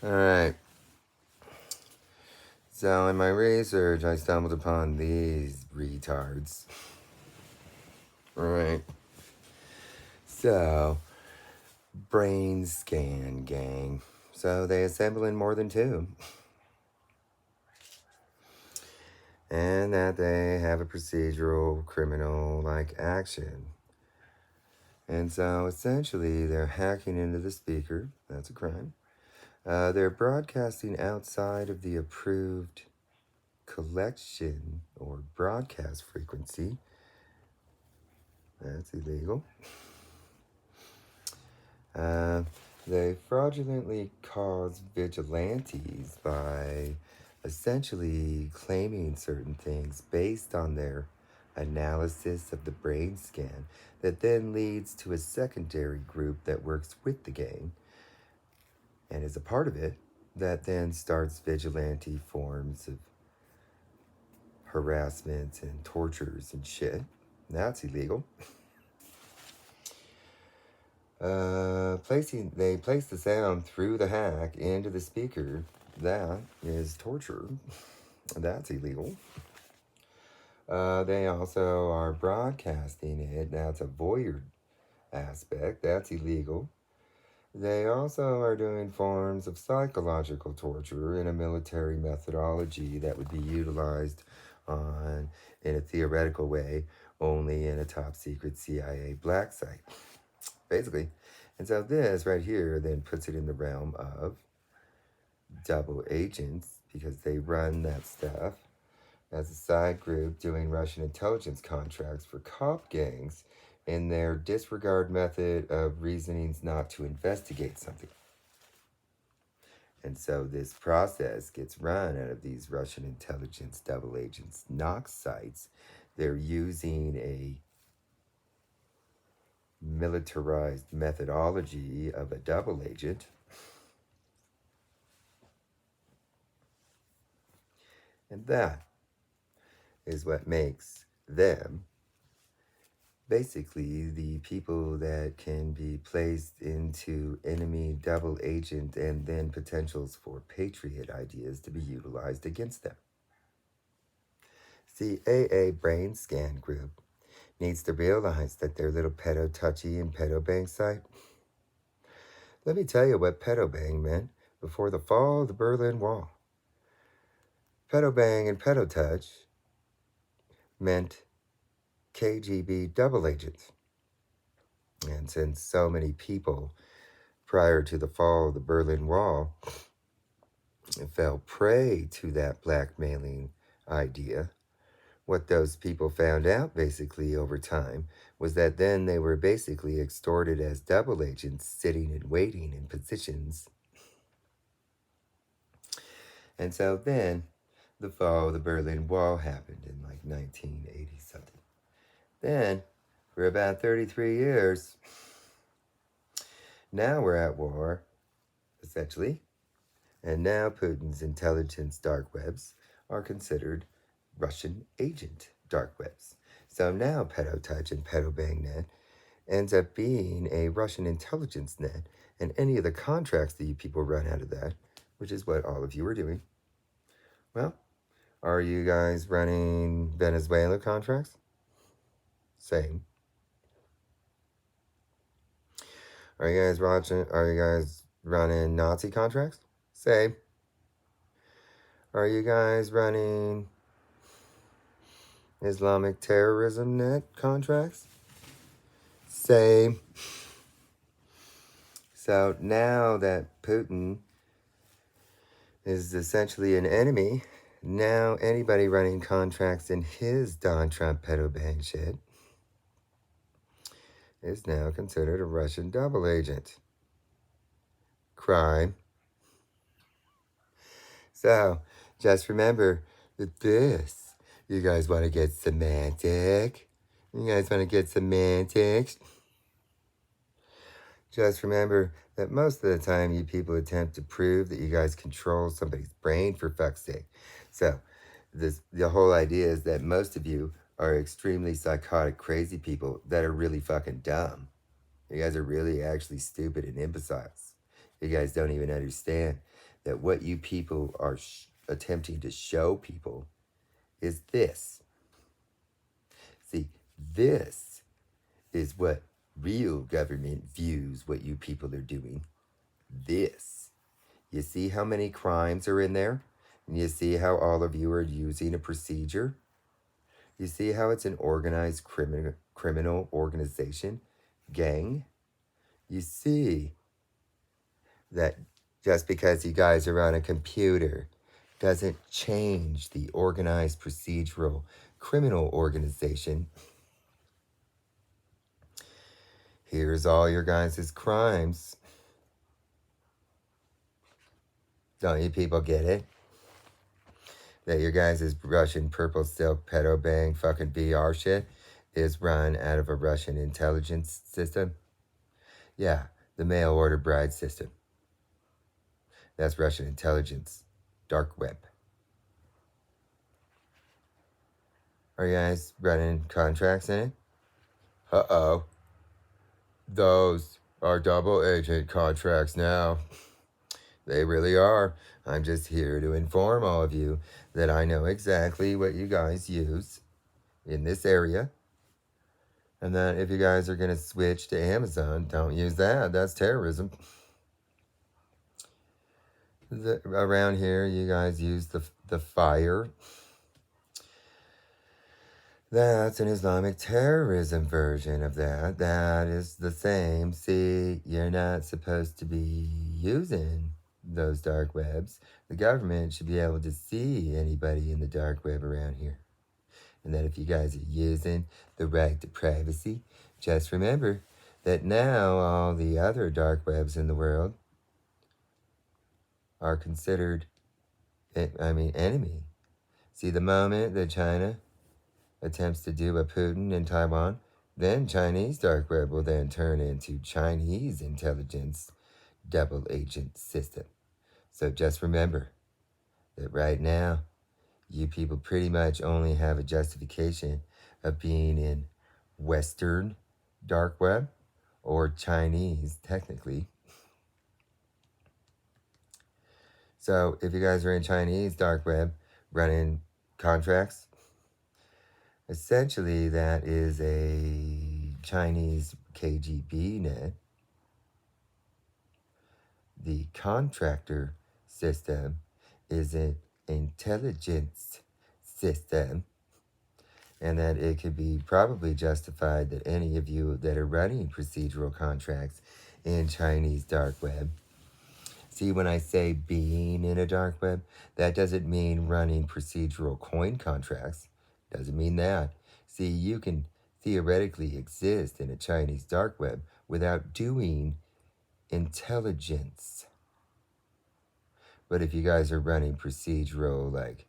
Alright, so in my research, I stumbled upon these retards. Alright, so, brain scan gang. So they assemble in more than two. And that they have a procedural criminal-like action. And so essentially, they're hacking into the speaker. That's a crime. They're broadcasting outside of the approved collection or broadcast frequency. That's illegal. They fraudulently cause vigilantes by essentially claiming certain things based on their analysis of the brain scan that then leads to a secondary group that works with the gang and is a part of it that then starts vigilante forms of harassment and tortures and shit. That's illegal. They place the sound through the hack into the speaker. That is torture. That's illegal. They also are broadcasting it. That's a voyeur aspect. That's illegal. They also are doing forms of psychological torture in a military methodology that would be utilized in a theoretical way only in a top secret CIA black site, basically. And so this right here then puts it in the realm of double agents because they run that stuff as a side group doing Russian intelligence contracts for cop gangs in their disregard method of reasonings not to investigate something. And so this process gets run out of these Russian intelligence double agents Knox sites. They're using a militarized methodology of a double agent. And that is what makes them basically the people that can be placed into enemy double agent and then potentials for patriot ideas to be utilized against them. The AA Brain Scan Group needs to realize that their little pedo touchy and pedo bang site. Let me tell you what pedo bang meant before the fall of the Berlin Wall. Pedo bang and pedo touch meant KGB double agents. And since so many people prior to the fall of the Berlin Wall fell prey to that blackmailing idea, what those people found out basically over time was that then they were basically extorted as double agents sitting and waiting in positions. And so then the fall of the Berlin Wall happened in like 1980 something. Then, for about 33 years, now we're at war, essentially. And now Putin's intelligence dark webs are considered Russian agent dark webs. So now PedoTouch and PedoBangNet ends up being a Russian intelligence net, and any of the contracts that you people run out of that, which is what all of you are doing. Well, are you guys running Venezuela contracts? Same. Are you guys running Nazi contracts? Same. Are you guys running Islamic terrorism net contracts? Same. So now that Putin is essentially an enemy, now anybody running contracts in his Don Trump pedo bang shit is now considered a Russian double agent. Crime. So just remember that this, you guys want to get semantic? You guys want to get semantics? Just remember that most of the time you people attempt to prove that you guys control somebody's brain, for fuck's sake. So the whole idea is that most of you are extremely psychotic, crazy people that are really fucking dumb. You guys are really actually stupid and imbeciles. You guys don't even understand that what you people are attempting to show people is this. See, this is what real government views what you people are doing. This. You see how many crimes are in there? And you see how all of you are using a procedure? You see how it's an organized criminal organization? Gang? You see that just because you guys are on a computer doesn't change the organized procedural criminal organization. Here's all your guys' crimes. Don't you people get it? That your guys' Russian purple silk pedo bang fucking VR shit is run out of a Russian intelligence system? Yeah, the mail order bride system. That's Russian intelligence. Dark web. Are you guys running contracts in it? Uh-oh. Those are double agent contracts now. They really are. I'm just here to inform all of you that I know exactly what you guys use in this area. And that if you guys are going to switch to Amazon, don't use that. That's terrorism. Around here, you guys use the fire. That's an Islamic terrorism version of that. That is the same. See, you're not supposed to be using those dark webs. The government should be able to see anybody in the dark web around here. And that if you guys are using the right to privacy, just remember that now all the other dark webs in the world are considered, enemy. See, the moment that China attempts to do a Putin in Taiwan, then Chinese dark web will then turn into Chinese intelligence double agent system. So just remember that right now, you people pretty much only have a justification of being in Western dark web or Chinese, technically. So if you guys are in Chinese dark web running contracts, essentially that is a Chinese KGB net. The contractor system is an intelligence system, and that it could be probably justified that any of you that are running procedural contracts in Chinese dark web. See, when I say being in a dark web, that doesn't mean running procedural coin contracts. Doesn't mean that. See, you can theoretically exist in a Chinese dark web without doing intelligence. But if you guys are running procedural, like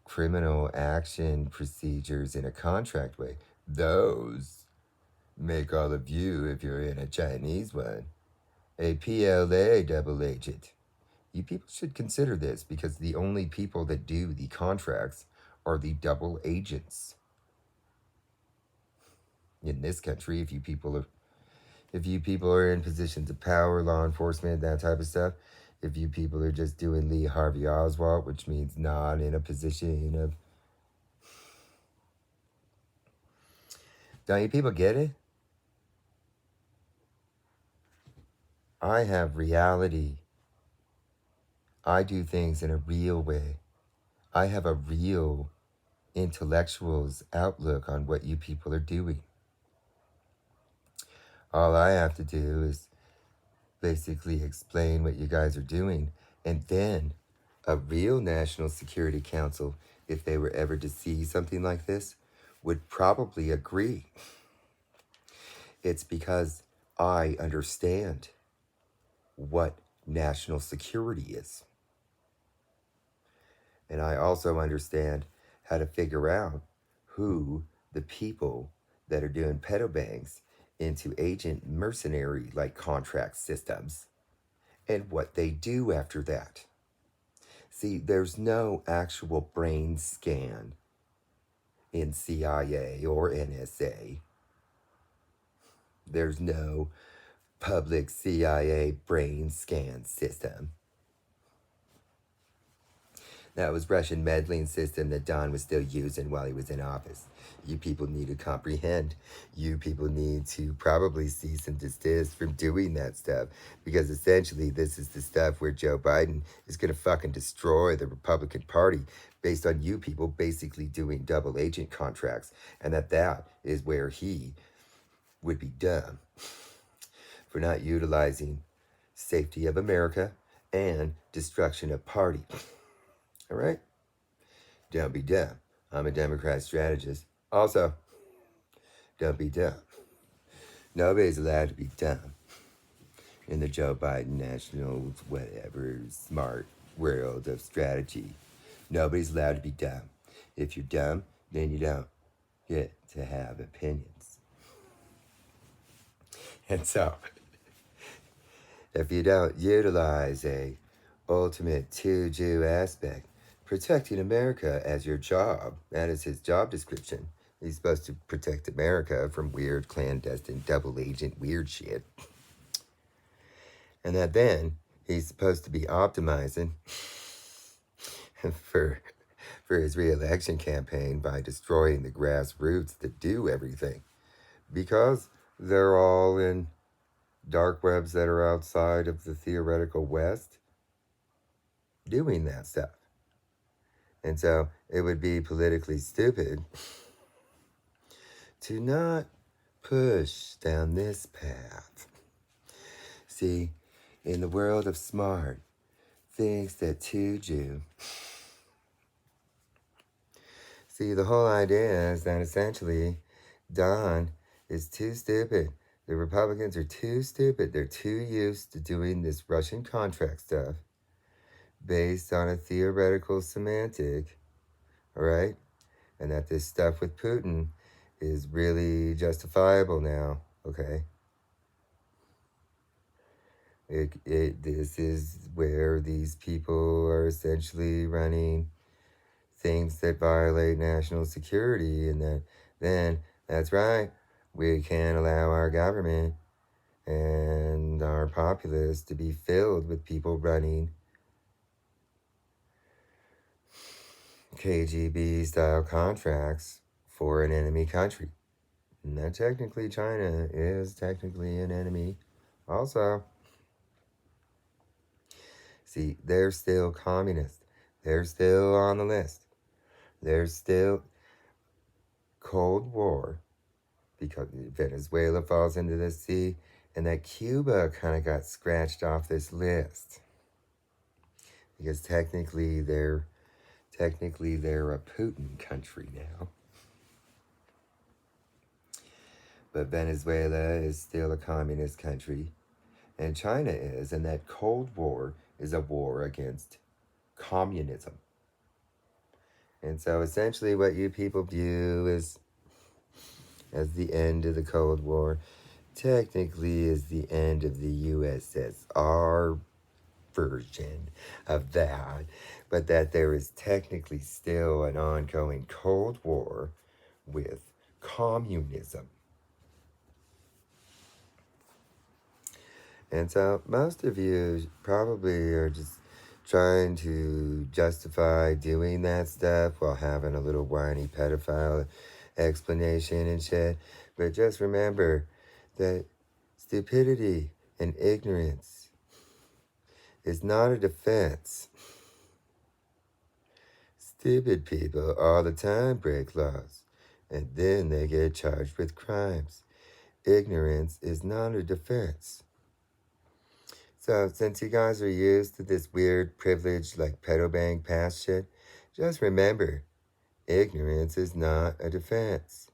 criminal action procedures in a contract way, those make all of you, if you're in a Chinese one, a PLA double agent. You people should consider this because the only people that do the contracts are the double agents. In this country, if you people are in positions of power, law enforcement, that type of stuff, if you people are just doing Lee Harvey Oswald, which means not in a position of... Don't you people get it? I have reality. I do things in a real way. I have a real intellectual's outlook on what you people are doing. All I have to do is basically explain what you guys are doing, and then a real National Security Council, if they were ever to see something like this, would probably agree. It's because I understand what national security is. And I also understand how to figure out who the people that are doing pedo bangs into agent mercenary like contract systems and what they do after that. See, there's no actual brain scan in CIA or NSA. There's no public CIA brain scan system. That was Russian meddling system that Don was still using while he was in office. You people need to comprehend. You people need to probably cease and desist from doing that stuff, because essentially this is the stuff where Joe Biden is going to fucking destroy the Republican Party based on you people basically doing double agent contracts, and that is where he would be dumb for not utilizing safety of America and destruction of party. All right? Don't be dumb. I'm a Democrat strategist. Also, don't be dumb. Nobody's allowed to be dumb in the Joe Biden national whatever smart world of strategy. Nobody's allowed to be dumb. If you're dumb, then you don't get to have opinions. And so, if you don't utilize a ultimate two-Jew aspect, protecting America as your job, that is his job description. He's supposed to protect America from weird, clandestine, double agent, weird shit. And that then he's supposed to be optimizing for his re-election campaign by destroying the grassroots that do everything, because they're all in dark webs that are outside of the theoretical West doing that stuff. And so it would be politically stupid to not push down this path. See, in the world of smart, thinks that two-Jew. See, the whole idea is that essentially Don is too stupid. The Republicans are too stupid. They're too used to doing this Russian contract stuff based on a theoretical semantic, all right? And that this stuff with Putin is really justifiable now, okay? This is where these people are essentially running things that violate national security, and that then, that's right, we can't allow our government and our populace to be filled with people running KGB-style contracts for an enemy country. And that technically China is technically an enemy also. See, they're still communist. They're still on the list. There's still Cold War, because Venezuela falls into the sea, and that Cuba kind of got scratched off this list, because technically they're a Putin country now. But Venezuela is still a communist country, and China is, and that Cold War is a war against communism. And so essentially what you people view as the end of the Cold War technically is the end of the USSR version of that, but that there is technically still an ongoing Cold War with communism. And so most of you probably are just trying to justify doing that stuff while having a little whiny pedophile explanation and shit. But just remember that stupidity and ignorance is not a defense. Stupid people all the time break laws, and then they get charged with crimes. Ignorance is not a defense. So since you guys are used to this weird privilege like pedo bang pass shit, just remember, ignorance is not a defense.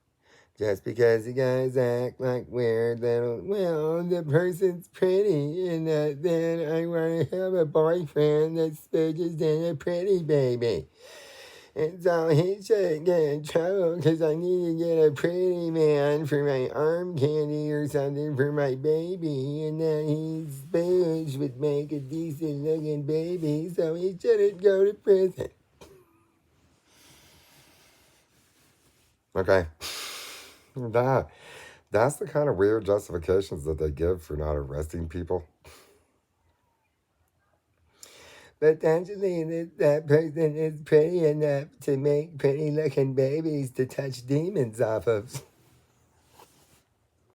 Just because you guys act like weird little, well, the person's pretty, and then I want to have a boyfriend that spooges in a pretty baby. And so he shouldn't get in trouble because I need to get a pretty man for my arm candy or something for my baby. And then his spooge would make a decent looking baby, so he shouldn't go to prison. Okay. That's the kind of weird justifications that they give for not arresting people. Potentially, that person is pretty enough to make pretty looking babies to touch demons off of.